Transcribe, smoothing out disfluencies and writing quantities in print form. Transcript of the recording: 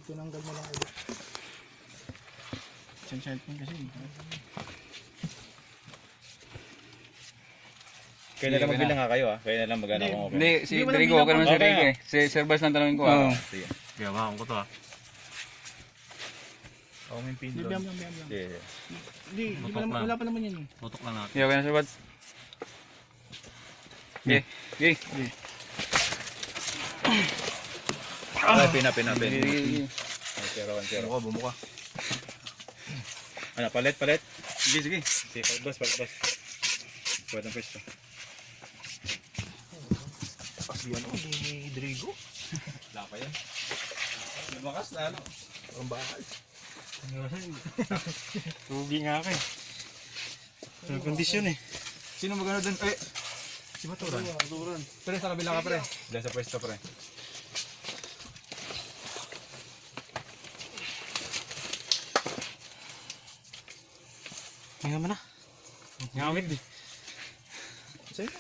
Tinanggal mo lang ulit. Isang cellphone kasi. Kaya na lang magbilang nga kayo ah. Kaya na lang mag-ano kung okay. Hindi, si Hindi, walang Drigo, bilang okay naman pa. si Okay Drigo na. eh. Si Sir Bas lang tanongin ko Oo. ah. Sige. Kaya mahal ko to ah. Ako may pin Hindi, doon. biyam. Yeah. Hindi, wala pa naman yan eh. Tutok lang natin. Okay, okay na Sir Bas. Okay, okay. Ay, pin. Sige. 1-0. Bumuka. Ano, palit. Sige. Sige, boss. Pwede ang pwesto. Kasi ano, ni Drigo. Wala pa yan. Lumakas na ano. Ang bakal. Rugi nga ako eh. Sa kondisyon eh. Sino magano doon? Eh, Si Maturan. pre sa kabila ka pre. Diyan sa pwesto, pre. Hinga mo na. Ngawit eh. Sa'yo.